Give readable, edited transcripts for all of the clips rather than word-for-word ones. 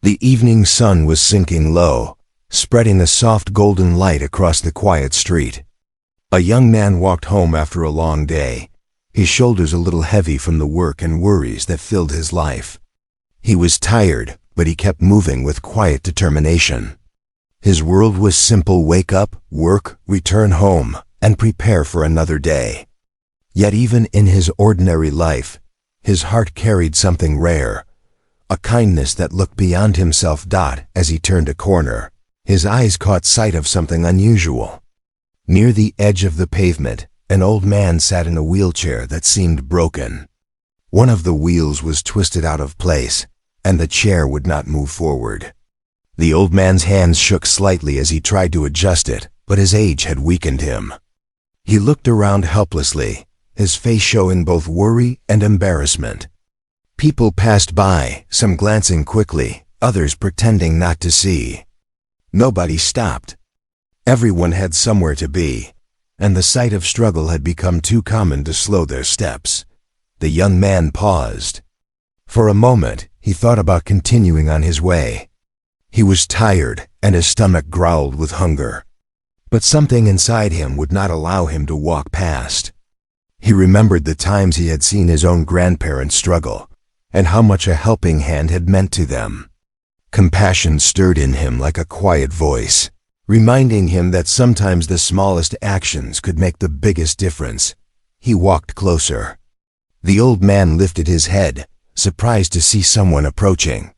The evening sun was sinking low, spreading a soft golden light across the quiet street. A young man walked home after a long day, his shoulders a little heavy from the work and worries that filled his life. He was tired, but he kept moving with quiet determination. His world was simple: wake up, work, return home, and prepare for another day. Yet even in his ordinary life, his heart carried something rare, a kindness that looked beyond himself. As he turned a corner, his eyes caught sight of something unusual. Near the edge of the pavement, an old man sat in a wheelchair that seemed broken. One of the wheels was twisted out of place, and the chair would not move forward. The old man's hands shook slightly as he tried to adjust it, but his age had weakened him. He looked around helplessly, his face showing both worry and embarrassment. People passed by, some glancing quickly, others pretending not to see. Nobody stopped. Everyone had somewhere to be, and the sight of struggle had become too common to slow their steps. The young man paused. For a moment, he thought about continuing on his way. He was tired, and his stomach growled with hunger. But something inside him would not allow him to walk past. He remembered the times he had seen his own grandparents struggle, and how much a helping hand had meant to them. Compassion stirred in him like a quiet voice, reminding him that sometimes the smallest actions could make the biggest difference. He walked closer. The old man lifted his head, surprised to see someone approaching.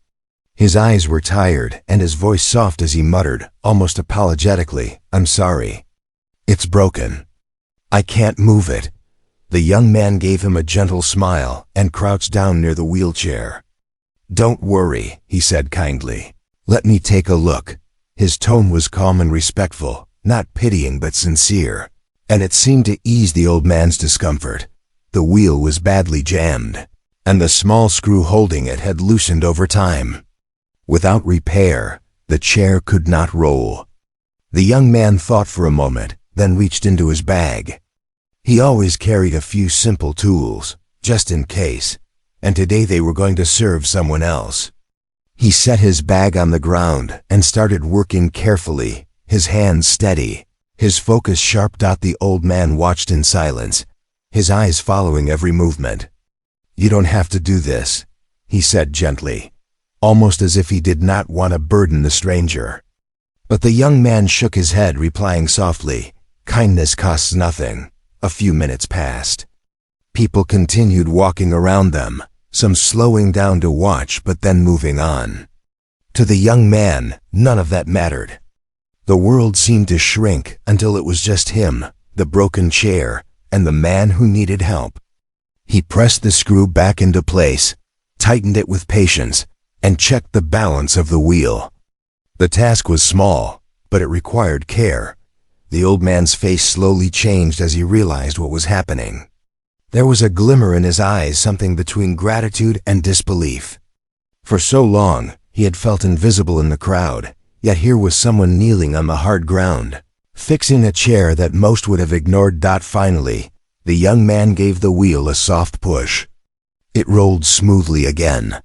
His eyes were tired and his voice soft as he muttered, almost apologetically, "I'm sorry. It's broken. I can't move it." The young man gave him a gentle smile and crouched down near the wheelchair. "Don't worry," he said kindly. "Let me take a look." His tone was calm and respectful, not pitying but sincere, and it seemed to ease the old man's discomfort. The wheel was badly jammed, and the small screw holding it had loosened over time. Without repair, the chair could not roll. The young man thought for a moment, then reached into his bag. He always carried a few simple tools, just in case, and today they were going to serve someone else. He set his bag on the ground and started working carefully, his hands steady, his focus sharp. The old man watched in silence, his eyes following every movement. "You don't have to do this," he said gently, almost as if he did not want to burden the stranger. But the young man shook his head, replying softly, "Kindness costs nothing." A few minutes passed. People continued walking around them, some slowing down to watch but then moving on. To the young man, none of that mattered. The world seemed to shrink until it was just him, the broken chair, and the man who needed help. He pressed the screw back into place, tightened it with patience, and checked the balance of the wheel. The task was small, but it required care. The old man's face slowly changed as he realized what was happening. There was a glimmer in his eyes, something between gratitude and disbelief. For so long, he had felt invisible in the crowd, yet here was someone kneeling on the hard ground, fixing a chair that most would have ignored. Finally, the young man gave the wheel a soft push. It rolled smoothly again.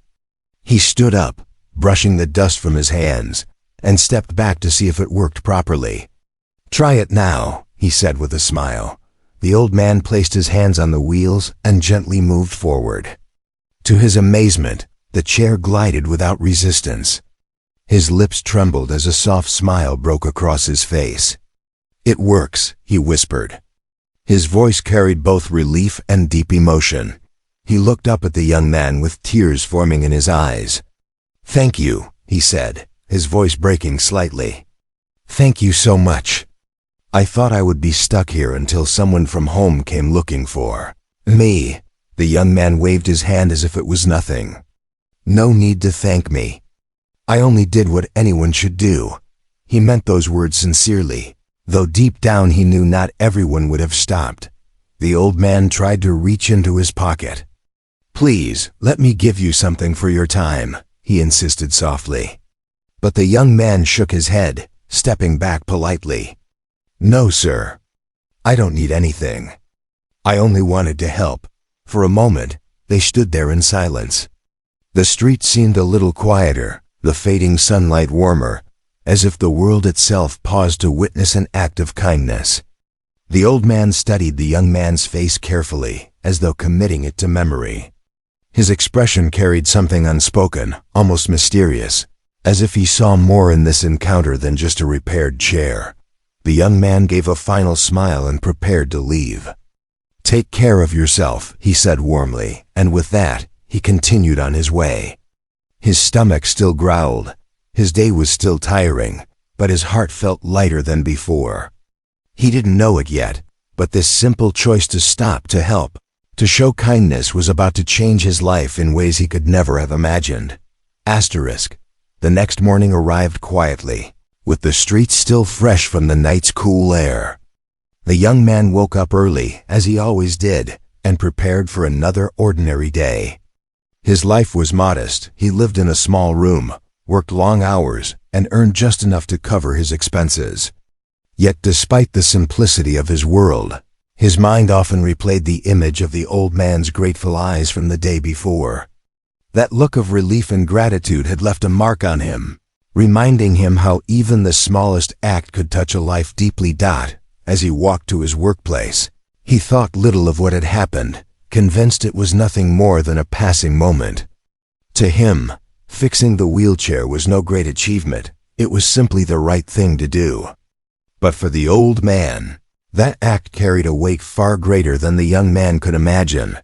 He stood up, brushing the dust from his hands, and stepped back to see if it worked properly. "Try it now," he said with a smile. The old man placed his hands on the wheels and gently moved forward. To his amazement, the chair glided without resistance. His lips trembled as a soft smile broke across his face. "It works," he whispered. His voice carried both relief and deep emotion. He looked up at the young man with tears forming in his eyes. "Thank you," he said, his voice breaking slightly. "Thank you so much. I thought I would be stuck here until someone from home came looking for me." The young man waved his hand as if it was nothing. "No need to thank me. I only did what anyone should do." He meant those words sincerely, though deep down he knew not everyone would have stopped. The old man tried to reach into his pocket. "Please, let me give you something for your time," he insisted softly. But the young man shook his head, stepping back politely. "No, sir. I don't need anything. I only wanted to help." For a moment, they stood there in silence. The street seemed a little quieter, the fading sunlight warmer, as if the world itself paused to witness an act of kindness. The old man studied the young man's face carefully, as though committing it to memory. His expression carried something unspoken, almost mysterious, as if he saw more in this encounter than just a repaired chair. The young man gave a final smile and prepared to leave. "Take care of yourself," he said warmly, and with that, he continued on his way. His stomach still growled. His day was still tiring, but his heart felt lighter than before. He didn't know it yet, but this simple choice to stop, to help, to show kindness was about to change his life in ways he could never have imagined. The next morning arrived quietly, with the streets still fresh from the night's cool air. The young man woke up early, as he always did, and prepared for another ordinary day. His life was modest. He lived in a small room, worked long hours, and earned just enough to cover his expenses. Yet despite the simplicity of his world, his mind often replayed the image of the old man's grateful eyes from the day before. That look of relief and gratitude had left a mark on him, reminding him how even the smallest act could touch a life deeply. As he walked to his workplace, he thought little of what had happened, convinced it was nothing more than a passing moment. To him, fixing the wheelchair was no great achievement. It was simply the right thing to do. But for the old man, that act carried a weight far greater than the young man could imagine.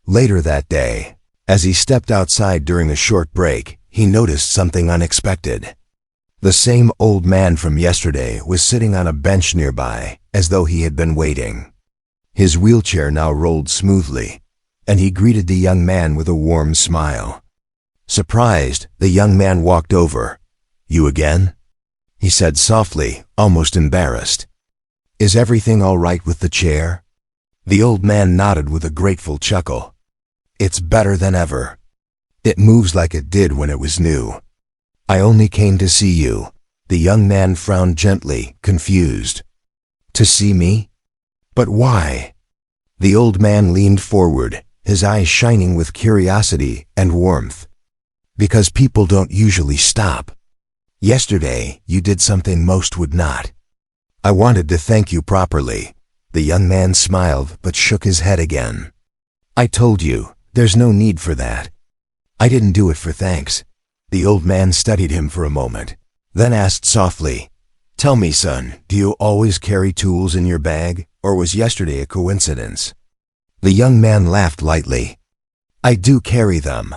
Later that day, as he stepped outside during a short break, he noticed something unexpected. The same old man from yesterday was sitting on a bench nearby, as though he had been waiting. His wheelchair now rolled smoothly, and he greeted the young man with a warm smile. Surprised, the young man walked over. "You again?" he said softly, almost embarrassed. "Is everything all right with the chair?" The old man nodded with a grateful chuckle. "It's better than ever. It moves like it did when it was new." "I only came to see you." The young man frowned gently, confused. "To see me? But why?" The old man leaned forward, his eyes shining with curiosity and warmth. "Because people don't usually stop. Yesterday, you did something most would not. I wanted to thank you properly." The young man smiled but shook his head again. "I told you, there's no need for that. I didn't do it for thanks." The old man studied him for a moment, then asked softly, "Tell me, son, do you always carry tools in your bag, or was yesterday a coincidence?" The young man laughed lightly. "I do carry them.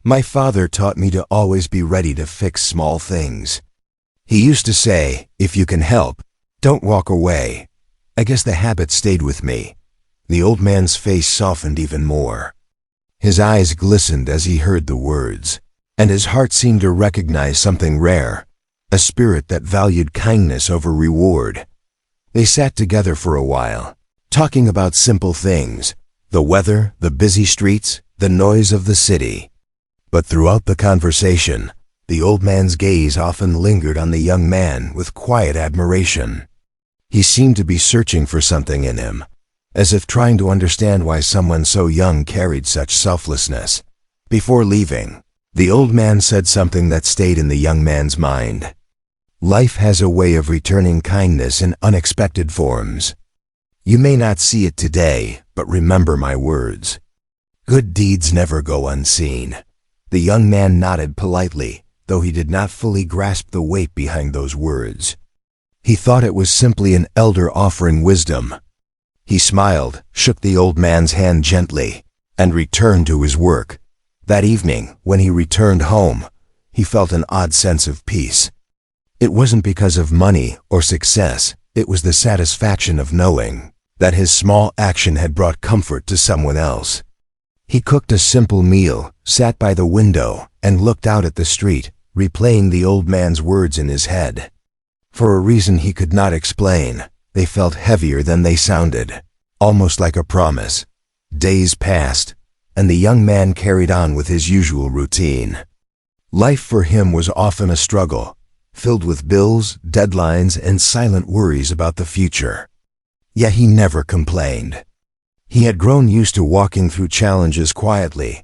My father taught me to always be ready to fix small things. He used to say, if you can help, don't walk away. I guess the habit stayed with me." The old man's face softened even more. His eyes glistened as he heard the words, and his heart seemed to recognize something rare, a spirit that valued kindness over reward. They sat together for a while, talking about simple things, the weather, the busy streets, the noise of the city. But throughout the conversation, the old man's gaze often lingered on the young man with quiet admiration. He seemed to be searching for something in him, as if trying to understand why someone so young carried such selflessness. Before leaving, the old man said something that stayed in the young man's mind. "Life has a way of returning kindness in unexpected forms. You may not see it today, but remember my words. Good deeds never go unseen." The young man nodded politely, though he did not fully grasp the weight behind those words. He thought it was simply an elder offering wisdom. He smiled, shook the old man's hand gently, and returned to his work. That evening, when he returned home, he felt an odd sense of peace. It wasn't because of money or success, it was the satisfaction of knowing that his small action had brought comfort to someone else. He cooked a simple meal, sat by the window, and looked out at the street, replaying the old man's words in his head. For a reason he could not explain, they felt heavier than they sounded, almost like a promise. Days passed, and the young man carried on with his usual routine. Life for him was often a struggle, filled with bills, deadlines, and silent worries about the future. Yet he never complained. He had grown used to walking through challenges quietly,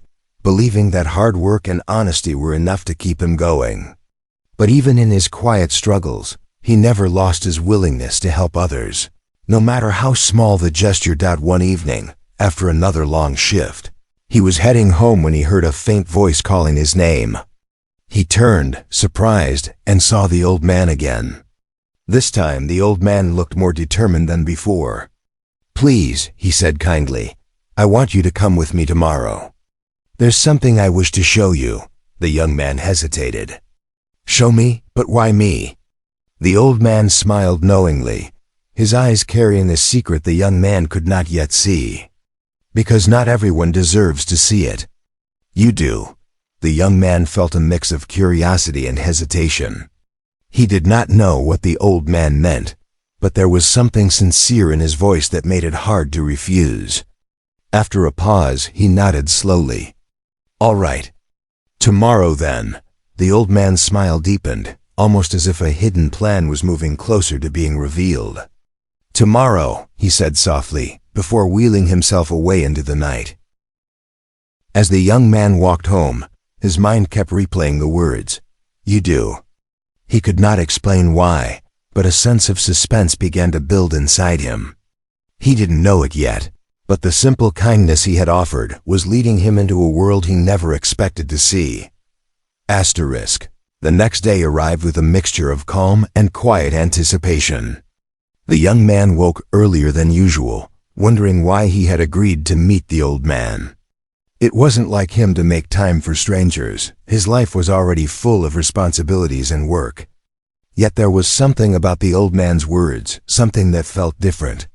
believing that hard work and honesty were enough to keep him going. But even in his quiet struggles, he never lost his willingness to help others, no matter how small the gesture. One evening, after another long shift, he was heading home when he heard a faint voice calling his name. He turned, surprised, and saw the old man again. This time, the old man looked more determined than before. "Please," he said kindly, "I want you to come with me tomorrow. There's something I wish to show you." The young man hesitated. "Show me? But why me?" The old man smiled knowingly, his eyes carrying a secret the young man could not yet see. "Because not everyone deserves to see it. You do." The young man felt a mix of curiosity and hesitation. He did not know what the old man meant, but there was something sincere in his voice that made it hard to refuse. After a pause, he nodded slowly. "All right. Tomorrow, then." The old man's smile deepened, almost as if a hidden plan was moving closer to being revealed. "Tomorrow," he said softly, before wheeling himself away into the night. As the young man walked home, his mind kept replaying the words, "You do." He could not explain why, but a sense of suspense began to build inside him. He didn't know it yet, but the simple kindness he had offered was leading him into a world he never expected to see. Asterisk. The next day arrived with a mixture of calm and quiet anticipation. The young man woke earlier than usual, wondering why he had agreed to meet the old man. It wasn't like him to make time for strangers. His life was already full of responsibilities and work. Yet there was something about the old man's words, something that felt different.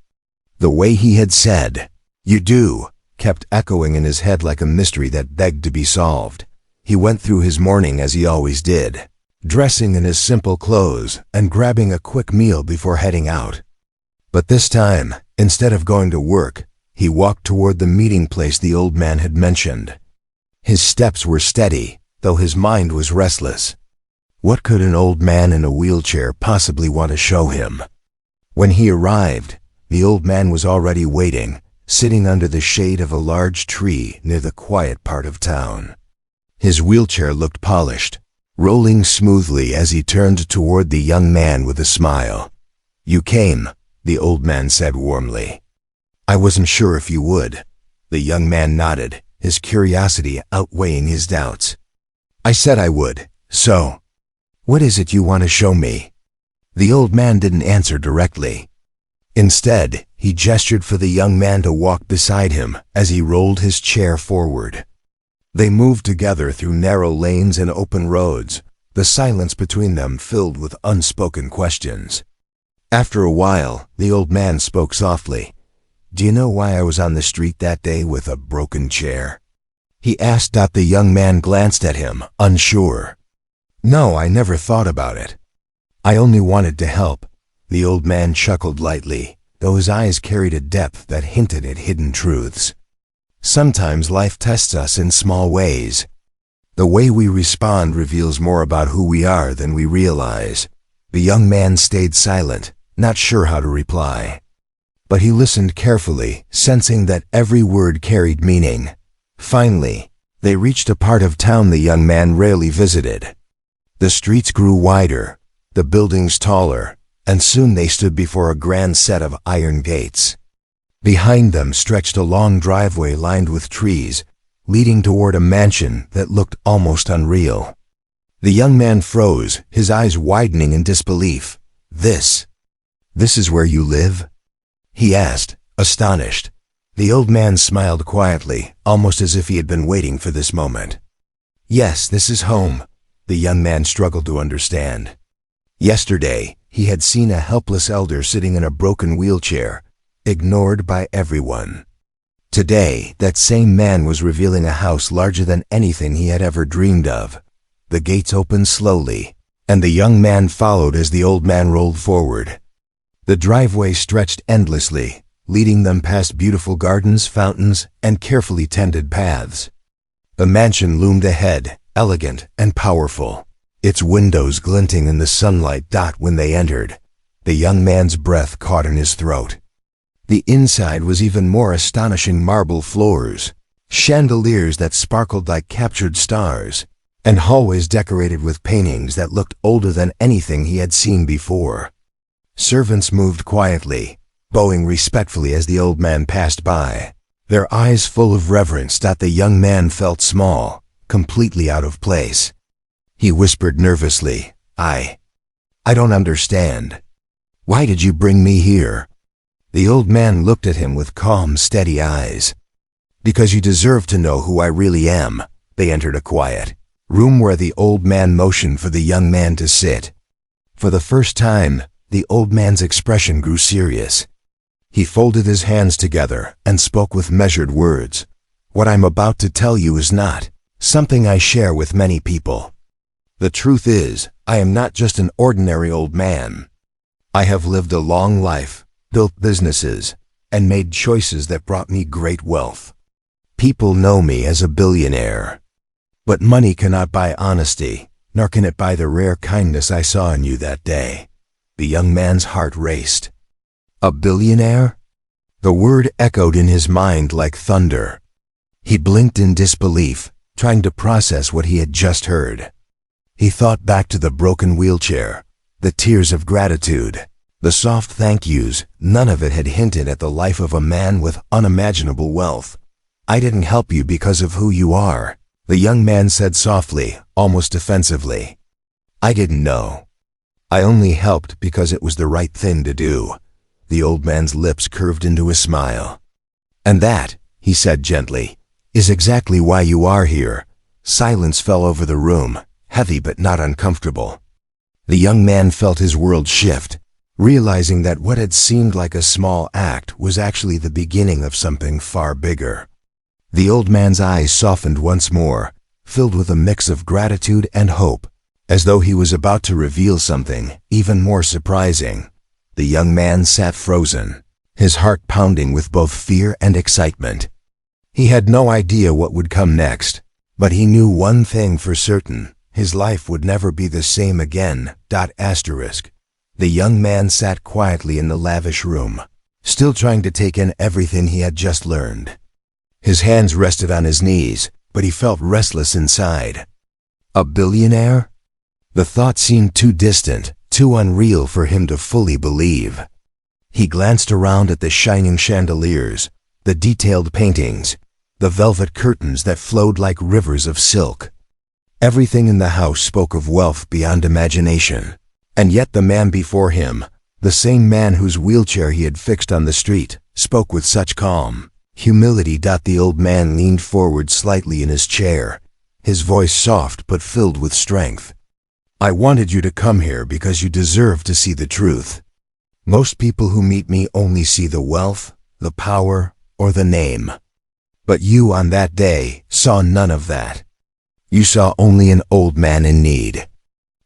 The way he had said, "You do," kept echoing in his head like a mystery that begged to be solved. He went through his morning as he always did, dressing in his simple clothes and grabbing a quick meal before heading out. But this time, instead of going to work, he walked toward the meeting place the old man had mentioned. His steps were steady, though his mind was restless. What could an old man in a wheelchair possibly want to show him? When he arrived, the old man was already waiting, sitting under the shade of a large tree near the quiet part of town. His wheelchair looked polished, rolling smoothly as he turned toward the young man with a smile. "You came," the old man said warmly. "I wasn't sure if you would." The young man nodded, his curiosity outweighing his doubts. "I said I would, so what is it you want to show me?" The old man didn't answer directly. Instead, he gestured for the young man to walk beside him as he rolled his chair forward. They moved together through narrow lanes and open roads, the silence between them filled with unspoken questions. After a while, the old man spoke softly. "Do you know why I was on the street that day with a broken chair?" he asked. The young man glanced at him, unsure. "No, I never thought about it. I only wanted to help." The old man chuckled lightly, though his eyes carried a depth that hinted at hidden truths. Sometimes life tests us in small ways. The way we respond reveals more about who we are than we realize. The young man stayed silent, not sure how to reply. But he listened carefully, sensing that every word carried meaning. Finally, they reached a part of town the young man rarely visited. The streets grew wider, the buildings taller, and soon they stood before a grand set of iron gates. Behind them stretched a long driveway lined with trees, leading toward a mansion that looked almost unreal. The young man froze, his eyes widening in disbelief. This is where you live?" he asked, astonished. The old man smiled quietly, almost as if he had been waiting for this moment. "Yes, this is home," the young man struggled to understand. Yesterday, he had seen a helpless elder sitting in a broken wheelchair, ignored by everyone. Today, that same man was revealing a house larger than anything he had ever dreamed of. The gates opened slowly, and the young man followed as the old man rolled forward. The driveway stretched endlessly, leading them past beautiful gardens, fountains, and carefully tended paths. The mansion loomed ahead, elegant and powerful, its windows glinting in the sunlight. When they entered, the young man's breath caught in his throat. The inside was even more astonishing: marble floors, chandeliers that sparkled like captured stars, and hallways decorated with paintings that looked older than anything he had seen before. Servants moved quietly, bowing respectfully as the old man passed by, their eyes full of reverence that the young man felt small, completely out of place. He whispered nervously, I don't understand. Why did you bring me here?" The old man looked at him with calm, steady eyes. "Because you deserve to know who I really am." They entered a quiet room where the old man motioned for the young man to sit. For the first time, the old man's expression grew serious. He folded his hands together and spoke with measured words. "What I'm about to tell you is not something I share with many people. The truth is, I am not just an ordinary old man. I have lived a long life, built businesses, and made choices that brought me great wealth. People know me as a billionaire. But money cannot buy honesty, nor can it buy the rare kindness I saw in you that day." The young man's heart raced. A billionaire? The word echoed in his mind like thunder. He blinked in disbelief, trying to process what he had just heard. He thought back to the broken wheelchair, the tears of gratitude, the soft thank yous. None of it had hinted at the life of a man with unimaginable wealth. "I didn't help you because of who you are," the young man said softly, almost defensively. "I didn't know. I only helped because it was the right thing to do." The old man's lips curved into a smile. "And that," he said gently, "is exactly why you are here." Silence fell over the room, heavy but not uncomfortable. The young man felt his world shift, realizing that what had seemed like a small act was actually the beginning of something far bigger. The old man's eyes softened once more, filled with a mix of gratitude and hope, as though he was about to reveal something even more surprising. The young man sat frozen, his heart pounding with both fear and excitement. He had no idea what would come next, but he knew one thing for certain: his life would never be the same again. The young man sat quietly in the lavish room, still trying to take in everything he had just learned. His hands rested on his knees, but he felt restless inside. A billionaire? The thought seemed too distant, too unreal for him to fully believe. He glanced around at the shining chandeliers, the detailed paintings, the velvet curtains that flowed like rivers of silk. Everything in the house spoke of wealth beyond imagination. And yet the man before him, the same man whose wheelchair he had fixed on the street, spoke with such calm humility. The old man leaned forward slightly in his chair, his voice soft but filled with strength. "I wanted you to come here because you deserve to see the truth. Most people who meet me only see the wealth, the power, or the name. But you on that day saw none of that. You saw only an old man in need.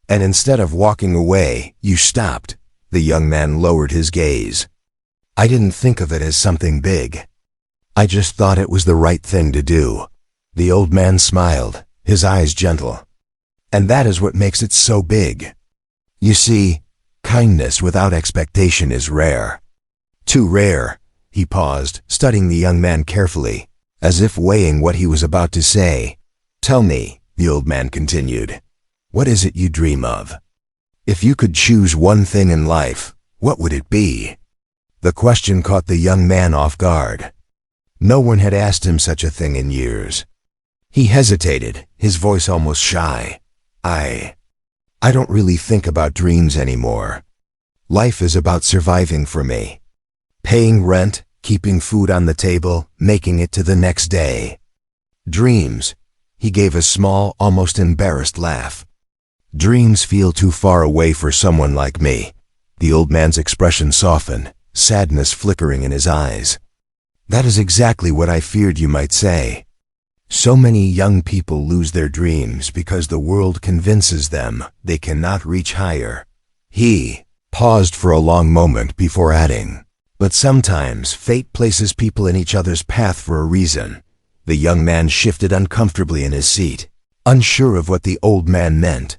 And instead of walking away, you stopped." The young man lowered his gaze. "I didn't think of it as something big. I just thought it was the right thing to do." The old man smiled, his eyes gentle. "And that is what makes it so big. You see, kindness without expectation is rare. Too rare." He paused, studying the young man carefully, as if weighing what he was about to say. "Tell me," the old man continued, "what is it you dream of? If you could choose one thing in life, what would it be?" The question caught the young man off guard. No one had asked him such a thing in years. He hesitated, his voice almost shy. I don't really think about dreams anymore. Life is about surviving for me. Paying rent, keeping food on the table, making it to the next day. Dreams." He gave a small, almost embarrassed laugh. "Dreams feel too far away for someone like me." The old man's expression softened, sadness flickering in his eyes. "That is exactly what I feared you might say. So many young people lose their dreams because the world convinces them they cannot reach higher." He paused for a long moment before adding, "But sometimes fate places people in each other's path for a reason." The young man shifted uncomfortably in his seat, unsure of what the old man meant.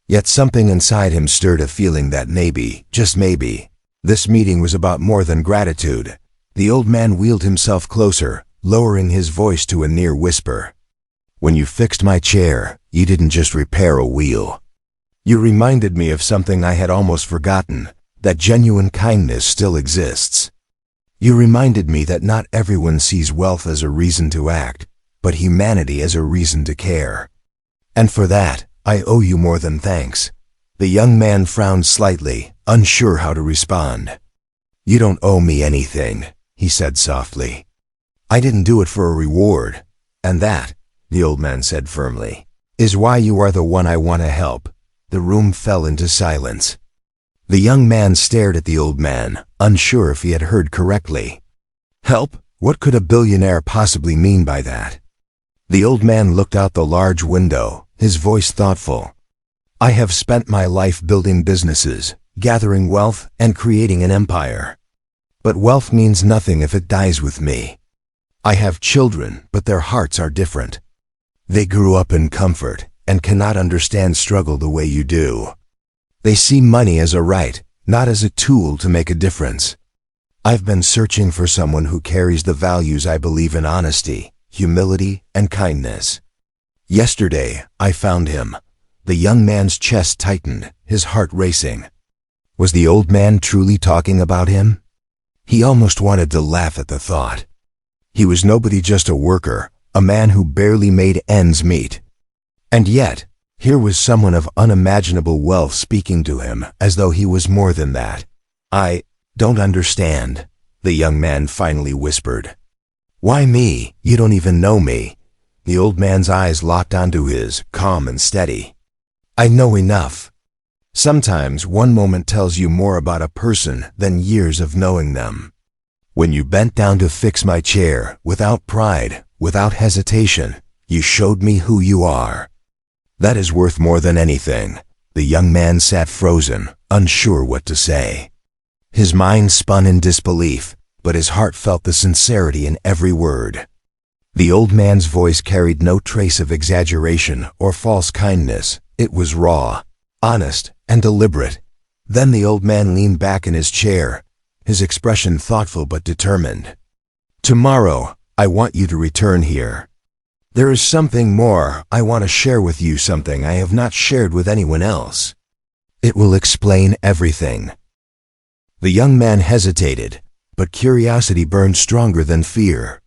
Yet something inside him stirred a feeling that maybe, just maybe, this meeting was about more than gratitude. The old man wheeled himself closer, lowering his voice to a near whisper. "When you fixed my chair, you didn't just repair a wheel. You reminded me of something I had almost forgotten, that genuine kindness still exists. You reminded me that not everyone sees wealth as a reason to act, but humanity as a reason to care. And for that, I owe you more than thanks." The young man frowned slightly, unsure how to respond. "You don't owe me anything," he said softly. "I didn't do it for a reward. And that," the old man said firmly, "is why you are the one I want to help." The room fell into silence. The young man stared at the old man, unsure if he had heard correctly. Help? What could a billionaire possibly mean by that? The old man looked out the large window, his voice thoughtful. "I have spent my life building businesses, gathering wealth, and creating an empire. But wealth means nothing if it dies with me. I have children, but their hearts are different. They grew up in comfort and cannot understand struggle the way you do. They see money as a right, not as a tool to make a difference. I've been searching for someone who carries the values I believe in: honesty, humility, and kindness. Yesterday, I found him." The young man's chest tightened, his heart racing. Was the old man truly talking about him? He almost wanted to laugh at the thought. He was nobody, just a worker, a man who barely made ends meet. And yet, here was someone of unimaginable wealth speaking to him as though he was more than that. "I don't understand," the young man finally whispered. "Why me? You don't even know me." The old man's eyes locked onto his, calm and steady. "I know enough. Sometimes one moment tells you more about a person than years of knowing them. When you bent down to fix my chair, without pride, without hesitation, you showed me who you are. That is worth more than anything." The young man sat frozen, unsure what to say. His mind spun in disbelief, but his heart felt the sincerity in every word. The old man's voice carried no trace of exaggeration or false kindness. It was raw, honest, and deliberate. Then the old man leaned back in his chair, his expression thoughtful but determined. "Tomorrow, I want you to return here. There is something more I want to share with you, something I have not shared with anyone else. It will explain everything." The young man hesitated, but curiosity burned stronger than fear.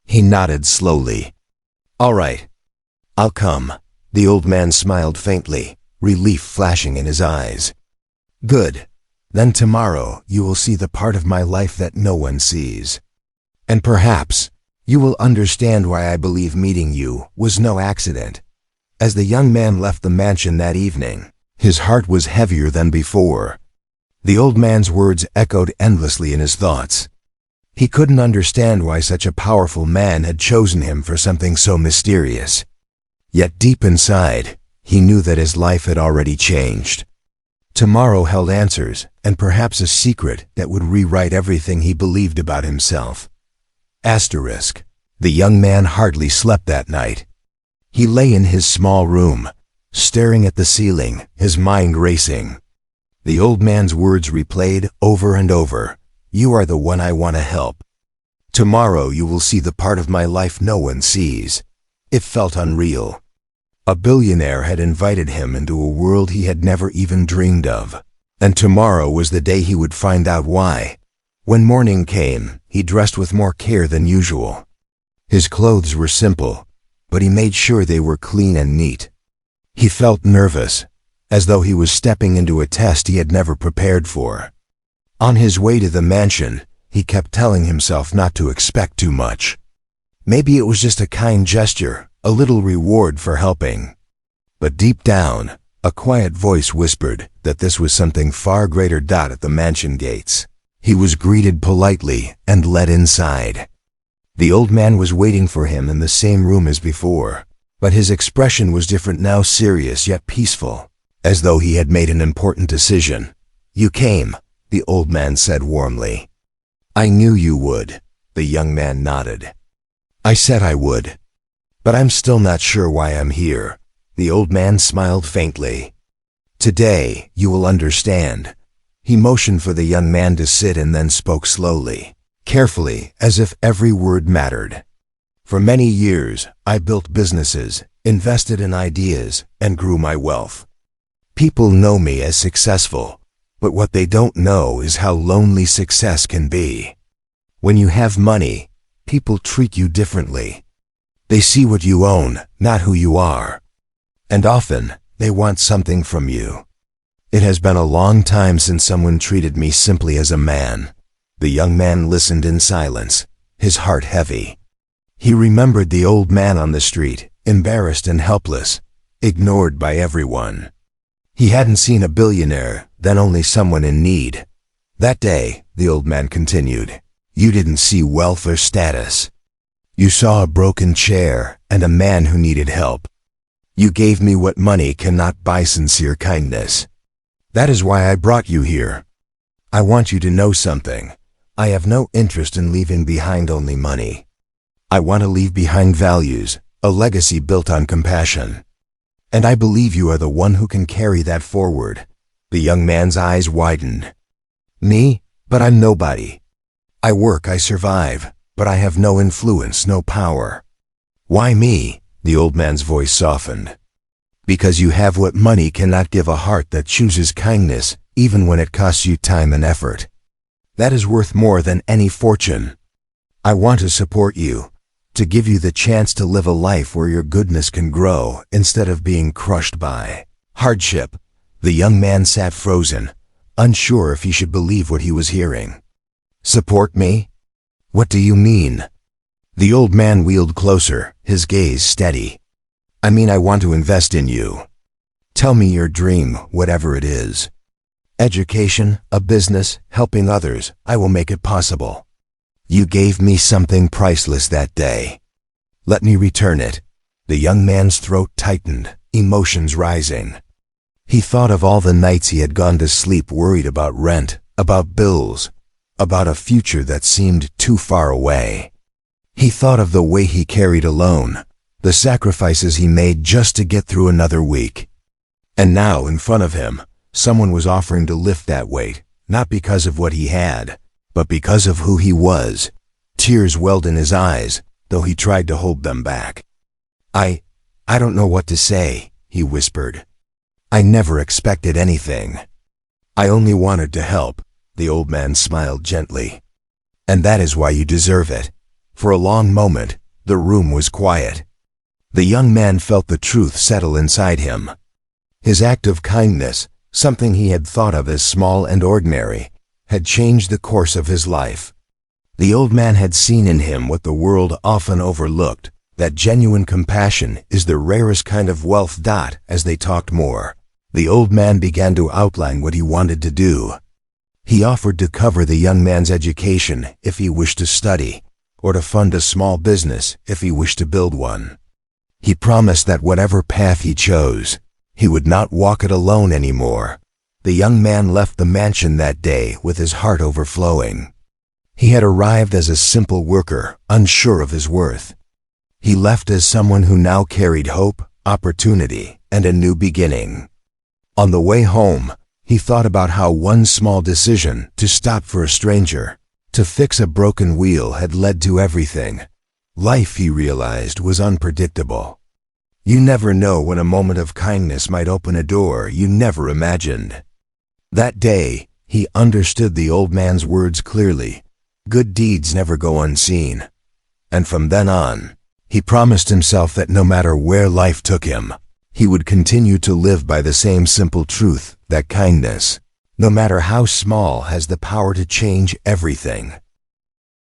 He nodded slowly. "All right, I'll come." The old man smiled faintly, relief flashing in his eyes. "Good. Then tomorrow you will see the part of my life that no one sees. And perhaps you will understand why I believe meeting you was no accident." As the young man left the mansion that evening, his heart was heavier than before. The old man's words echoed endlessly in his thoughts. He couldn't understand why such a powerful man had chosen him for something so mysterious. Yet deep inside, he knew that his life had already changed. Tomorrow held answers, and perhaps a secret that would rewrite everything he believed about himself. Asterisk. The young man hardly slept that night. He lay in his small room, staring at the ceiling, his mind racing. The old man's words replayed over and over. "You are the one I want to help. Tomorrow you will see the part of my life no one sees." It felt unreal. A billionaire had invited him into a world he had never even dreamed of. And tomorrow was the day he would find out why. When morning came, he dressed with more care than usual. His clothes were simple, but he made sure they were clean and neat. He felt nervous, as though he was stepping into a test he had never prepared for. On his way to the mansion, he kept telling himself not to expect too much. Maybe it was just a kind gesture, a little reward for helping. But deep down, a quiet voice whispered that this was something far greater. At the mansion gates, he was greeted politely and led inside. The old man was waiting for him in the same room as before, but his expression was different now, serious yet peaceful, as though he had made an important decision. "You came," the old man said warmly. "I knew you would," the young man nodded. "I said I would. But I'm still not sure why I'm here." The old man smiled faintly. "Today, you will understand." He motioned for the young man to sit and then spoke slowly, carefully, as if every word mattered. For many years, I built businesses, invested in ideas, and grew my wealth. People know me as successful, but what they don't know is how lonely success can be. When you have money, people treat you differently. They see what you own, not who you are. And often, they want something from you. It has been a long time since someone treated me simply as a man. The young man listened in silence, his heart heavy. He remembered the old man on the street, embarrassed and helpless, ignored by everyone. He hadn't seen a billionaire, then only someone in need. That day, the old man continued, you didn't see wealth or status. You saw a broken chair and a man who needed help. You gave me what money cannot buy: sincere kindness. That is why I brought you here. I want you to know something. I have no interest in leaving behind only money. I want to leave behind values, a legacy built on compassion. And I believe you are the one who can carry that forward. The young man's eyes widened. Me? But I'm nobody. I work, I survive, but I have no influence, no power. Why me? The old man's voice softened. Because you have what money cannot give: a heart that chooses kindness, even when it costs you time and effort. That is worth more than any fortune. I want to support you, to give you the chance to live a life where your goodness can grow instead of being crushed by hardship. The young man sat frozen, unsure if he should believe what he was hearing. Support me? What do you mean? The old man wheeled closer, his gaze steady. I mean, I want to invest in you. Tell me your dream, whatever it is. Education, a business, helping others, I will make it possible. You gave me something priceless that day. Let me return it. The young man's throat tightened, emotions rising. He thought of all the nights he had gone to sleep worried about rent, about bills, about a future that seemed too far away. He thought of the way he carried alone, the sacrifices he made just to get through another week. And now, in front of him, someone was offering to lift that weight, not because of what he had, but because of who he was. Tears welled in his eyes, though he tried to hold them back. I don't know what to say, he whispered. I never expected anything. I only wanted to help. The old man smiled gently. And that is why you deserve it. For a long moment, the room was quiet. The young man felt the truth settle inside him. His act of kindness, something he had thought of as small and ordinary, had changed the course of his life. The old man had seen in him what the world often overlooked, that genuine compassion is the rarest kind of wealth. As they talked more, the old man began to outline what he wanted to do. He offered to cover the young man's education if he wished to study, or to fund a small business if he wished to build one. He promised that whatever path he chose, he would not walk it alone anymore. The young man left the mansion that day with his heart overflowing. He had arrived as a simple worker, unsure of his worth. He left as someone who now carried hope, opportunity, and a new beginning. On the way home, he thought about how one small decision, to stop for a stranger, to fix a broken wheel, had led to everything. Life, he realized, was unpredictable. You never know when a moment of kindness might open a door you never imagined. That day, he understood the old man's words clearly. Good deeds never go unseen. And from then on, he promised himself that no matter where life took him, he would continue to live by the same simple truth, that kindness, no matter how small, has the power to change everything.